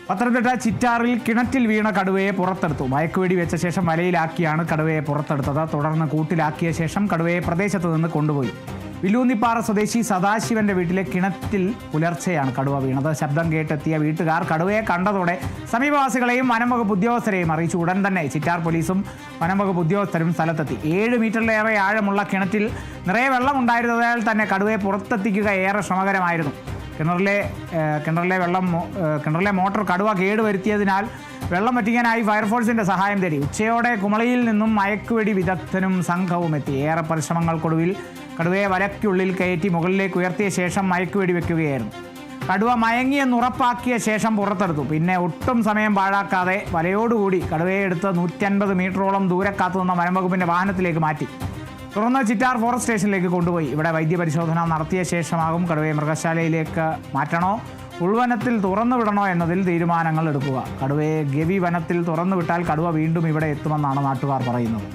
പത്തനംതിട്ട ചിറ്റാറിൽ കിണറ്റിൽ വീണ കടുവയെ പുറത്തെടുത്തു. മയക്കുവെടി വെച്ച ശേഷം വലയിലാക്കിയാണ് കടുവയെ പുറത്തെടുത്തത്. തുടർന്ന് കൂട്ടിലാക്കിയ ശേഷം കടുവയെ പ്രദേശത്ത് നിന്ന് കൊണ്ടുപോയി. വിലൂന്നിപ്പാറ സ്വദേശി സദാശിവന്റെ വീട്ടിലെ കിണറ്റിൽ പുലർച്ചെയാണ് കടുവ വീണത്. ശബ്ദം കേട്ടെത്തിയ വീട്ടുകാർ കടുവയെ കണ്ടതോടെ സമീപവാസികളെയും വനംവകുപ്പ് ഉദ്യോഗസ്ഥരെയും അറിയിച്ചു. ഉടൻ തന്നെ ചിറ്റാർ പോലീസും വനംവകുപ്പ് ഉദ്യോഗസ്ഥരും സ്ഥലത്തെത്തി. 7 മീറ്ററിലേറെ ആഴമുള്ള കിണറ്റിൽ നിറയെ വെള്ളമുണ്ടായിരുന്നതിനാൽ തന്നെ കടുവയെ പുറത്തെത്തിക്കുക ഏറെ ശ്രമകരമായിരുന്നു. കിണറിലെ മോട്ടോർ കടുവ കേടുവരുത്തിയതിനാൽ വെള്ളം വറ്റിക്കാനായി ഫയർഫോഴ്സിന്റെ സഹായം തേടി. ഉച്ചയോടെ കുമളിയിൽ നിന്നും മയക്കുവെടി വിദഗ്ധനും സംഘവും എത്തി. ഏറെ പരിശ്രമങ്ങൾക്കൊടുവിൽ കടുവയെ വലയ്ക്കുള്ളിൽ കയറ്റി മുകളിലേക്ക് ഉയർത്തിയ ശേഷം മയക്കുവെടി വെക്കുകയായിരുന്നു. കടുവ മയങ്ങിയെന്ന് ഉറപ്പാക്കിയ ശേഷം പുറത്തെടുത്തു. പിന്നെ ഒട്ടും സമയം പാഴാക്കാതെ വലയോടുകൂടി കടുവയെ എടുത്ത് 150 മീറ്ററോളം ദൂരെ കാത്തുനിന്ന വനംവകുപ്പിന്റെ വാഹനത്തിലേക്ക് മാറ്റി. തുടർന്ന് ചിറ്റാർ ഫോറസ്റ്റ് സ്റ്റേഷനിലേക്ക് കൊണ്ടുപോയി. ഇവിടെ വൈദ്യപരിശോധന നടത്തിയ ശേഷമാകും കടുവയെ മൃഗശാലയിലേക്ക് മാറ്റണോ ഉൾവനത്തിൽ തുറന്നുവിടണോ എന്നതിൽ തീരുമാനങ്ങൾ എടുക്കുക. കടുവയെ ഗവി വനത്തിൽ തുറന്നുവിട്ടാൽ കടുവ വീണ്ടും ഇവിടെ എത്തുമെന്നാണ് നാട്ടുകാർ പറയുന്നത്.